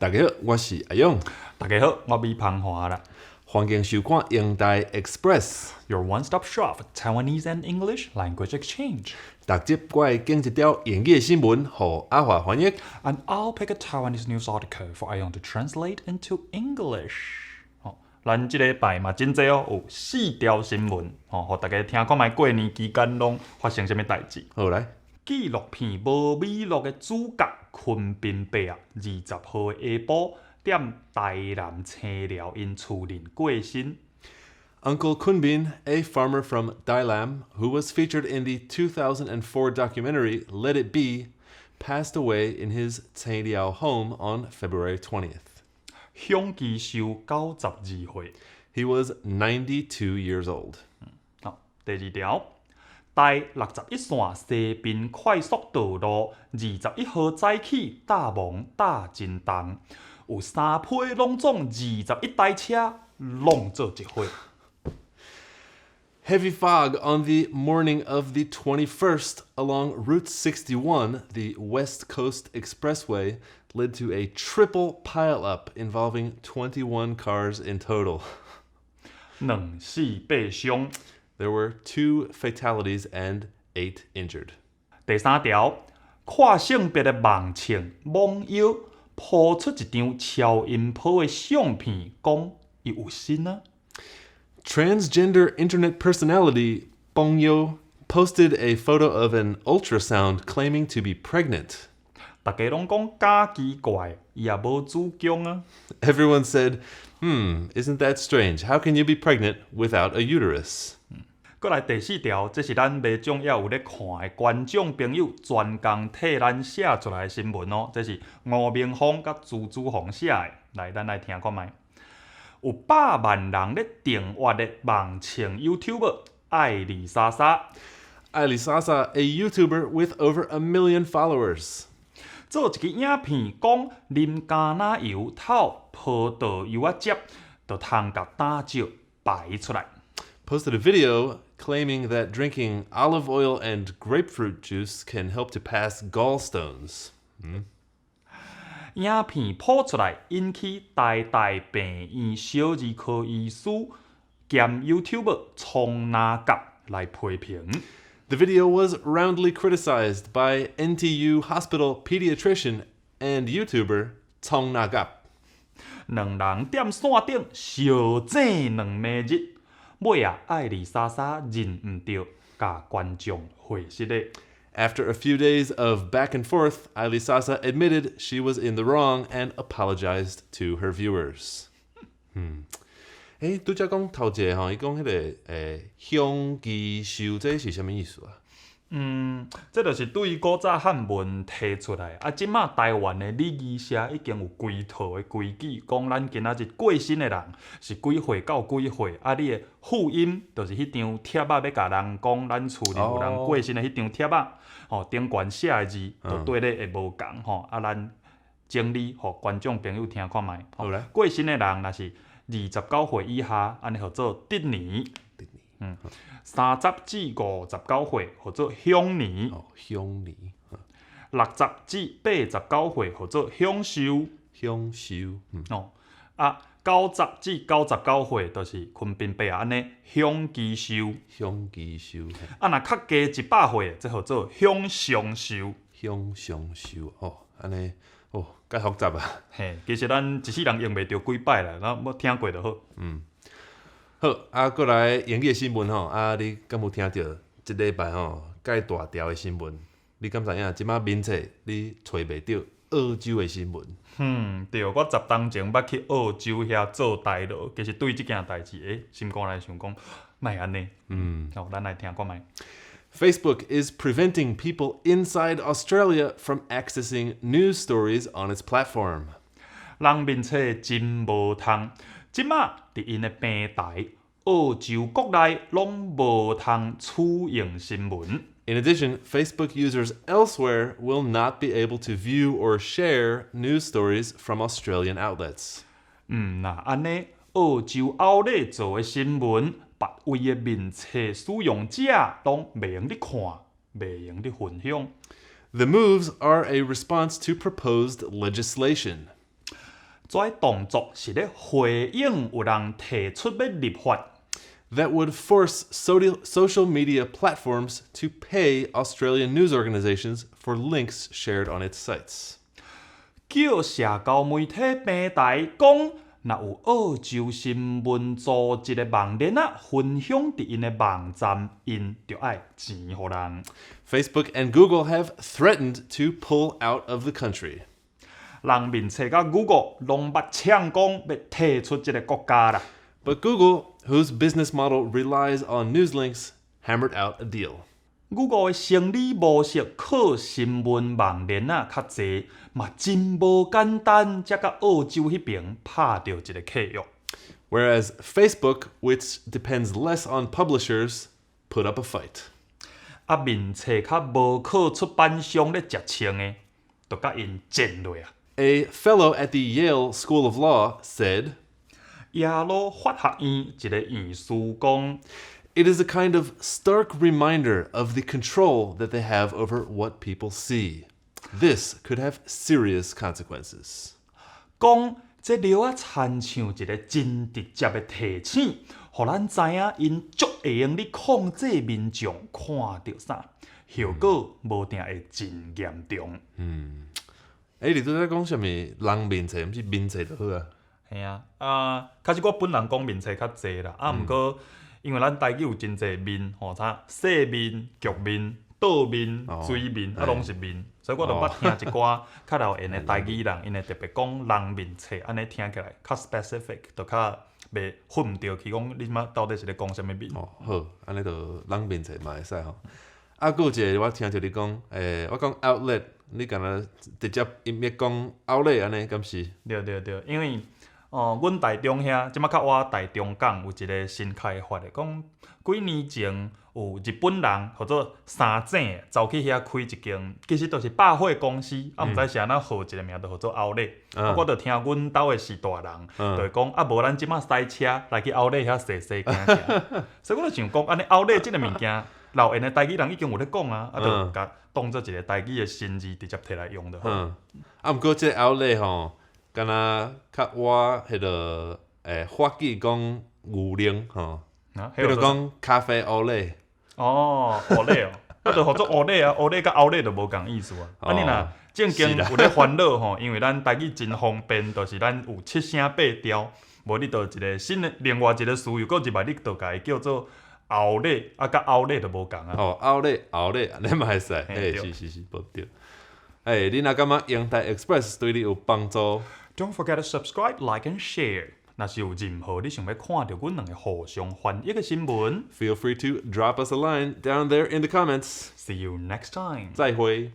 大家好，我是阿勇，大家好，我米芳华啦。欢迎收看英台 Express。 Your one-stop shop for Taiwanese and English language exchange. 逐集我会拣一条英语的新闻，互阿华翻译。 And I'll pick a Taiwanese news article for Ion to translate into English. 咱这礼拜嘛真济哦，有4条新闻，互大家听看卖过年期间拢发生什么代志。好来，纪录片《无美录》的主角昆宾伯啊，20号的下晡踮台南青寮因厝邻过身。Uncle Kunbin, a farmer from Dai Lam, who was featured in the 2004 documentary Let It Be, passed away in his Cai Liao home on February 20th. 享基寿92岁。 He was 92 years old. 第2条，台61线西滨快速道路21号早起大忙大震动，有3批拢总21台车拢做一伙。 Heavy fog on the morning of the 21st along Route 61, the West Coast Expressway, led to a triple pileup involving 21 cars in total. 2死8伤。 There were 2 fatalities and 8 injured. 第3条，跨性别的网情网友抛出一张超音波的相片，讲伊有身啊。 Transgender internet personality Bong Yo posted a photo of an ultrasound claiming to be pregnant. 大家拢讲假奇怪，伊也无主姜啊。 Everyone said, isn't that strange? How can you be pregnant without a uterus? 过来第4条，这是咱未种也有咧看的观众朋友专工替咱写出来的新闻哦。这是吴明峰甲朱子宏写的，来咱来听看卖。有100万人咧订阅的网情 YouTuber 艾丽莎莎， Ali Sasa, a YouTuber with over 1 million followers, 做一个影片讲啉橄榄油透葡萄柚啊汁，就通甲胆石排出来。 posted a video claiming that drinking olive oil and grapefruit juice can help to pass gallstones. 影片播出来，引起台大病院小儿科医师兼 YouTuber 冲那甲来批评。 The video was roundly criticized by NTU hospital pediatrician and YouTuber Tong Nagap. 两人踮线顶小争2暝日，尾啊艾丽莎莎认毋对，甲观众会失咧。 After a few days of back and forth, Ali Sasa admitted she was in the wrong and apologized to her viewers. 拄则讲头一个吼，伊讲迄个乡基寿，这是什么意思啊？这就是对古早汉文提出来。即马台湾的礼仪社已经有规套的规矩，讲咱今仔日过身的人是几岁到几岁，你的福音就是迄张贴仔要甲人讲咱厝里有人过身的迄张贴仔，顶悬写的字，就对咧会无共吼。咱整理互观众朋友听看卖。好嘞。过身的人若是29岁以下，安尼叫做得年。30至59岁，或者享年；乡里60至89岁，或者享寿。乡修90至99岁，就是昆宾伯安尼享基寿。乡基修若较加100岁，即叫做享长寿。乡上修安尼介复杂啊。嘿，其实咱一世人用袂着几摆啦，咱要听过就好。好过来英语的新闻你敢有听到即礼拜介大条的新闻？你敢知影？即马免册你找袂到澳洲的新闻？对，我10当前捌去澳洲遐做代劳，其实对即件代志，心肝来想讲，莫安尼。咱来听看卖。Facebook is preventing people inside Australia from accessing news stories on its platform. 人面册真无通，即马伫因的平台，澳洲国内拢无通取用新闻。 In addition, Facebook users elsewhere will not be able to view or share news stories from Australian outlets. 安尼澳洲outlet咧做的新闻，别位的面册使用者拢袂用咧看，袂用咧分享。 The moves are a response to proposed legislation. 这动作是咧回应有人提出要立法。that would force social media platforms to pay Australian news organizations for links shared on its sites. 叫社交媒体平台讲，若有澳洲新闻组织的网链分享伫因的网站，因就爱钱互人。Facebook and Google have threatened to pull out of the country. 人面册甲 Google 拢捌呛讲要退出这个国家啦。But Google, whose business model relies on news links, hammered out a deal. Google 的生理模式靠新闻网链较济，嘛真无简单，才甲澳洲迄边拍到一个契约。Whereas Facebook, which depends less on publishers, put up a fight. 面册较无靠出版商咧接清的，就甲因战落啊。A fellow at the Yale School of Law said, 耶鲁法学院一个院士讲。It is a kind of stark reminder of the control that they have over what people see. This could have serious consequences. 讲这了亲像一个真直接的提醒，互咱知影因足会用咧控制民众看到啥，效果无定会真严重。你都在讲什么？人面册，不是面册就好啊？系啊，开始我本人讲面册较济啦，毋过因为咱台语有真济面，细面、局面、倒面、水面，拢是面，所以我就捌听一寡较老闲的台语人，因会特别讲人面册，安尼听起来较 specific， 就较袂混毋着去讲你即到底是咧讲什么面。好，安尼就人面册嘛会使吼。还有一个我听着你讲，我讲 outlet， 你敢若直接音乐讲 outlet 安尼，敢是？对，因为阮台中遐，即马较我台中港有一个新开发的，讲几年前有日本人或者三井走去遐开一间，其实都是百货公司，毋知是安怎号一个名，就叫做奥莱。我就听阮兜的是大人，就会讲无咱即马塞车来去奥莱遐踅踅行，所以我就想讲，安尼奥莱即个物件，老闲的台语人已经有咧讲啊，就甲当做一个台语的新字直接摕来用就好。毋过即个 outlet 吼。敢若较我迄个法语讲牛奶吼，迄个讲咖啡乌类。乌类啊，就合作乌类啊，乌类甲乌类就无共意思啊。啊，你若正经有咧烦恼吼，因为咱台语真方便，就是咱有7声8调，无你就一个新的另外一个词语，搁入来你就甲伊叫做乌类，啊，甲乌类就无共啊。乌类，安尼嘛会使，是，无对。你若感觉阳台 Express 对你有帮助？ Don't forget to subscribe, like and share. 若是有任何你想要看到阮两个互相翻译的新闻 ，Feel free to drop us a line down there in the comments. See you next time. 再会。